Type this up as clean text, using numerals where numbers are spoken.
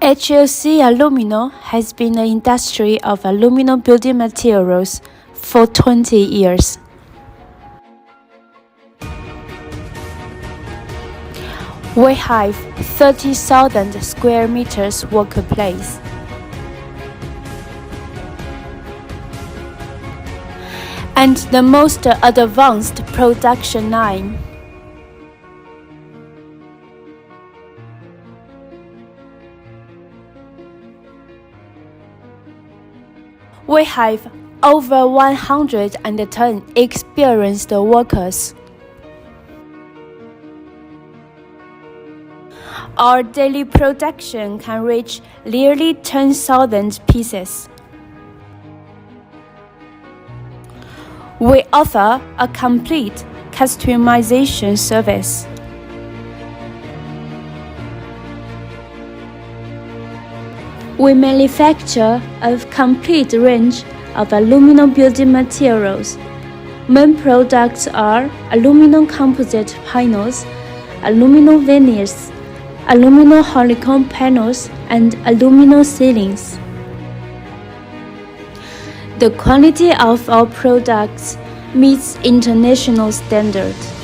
HLCALUMINIUM has been in the industry of aluminum building materials for 20 years. We have 30,000 square meters workplace. And the most advanced production line. We have over 110 experienced workers. Our daily production can reach nearly 10,000 pieces. We offer a complete customization service. We manufacture a complete range of aluminum building materials. Main products are aluminum composite panels, aluminum veneers, aluminum honeycomb panels, and aluminum ceilings. The quality of our products meets international standards.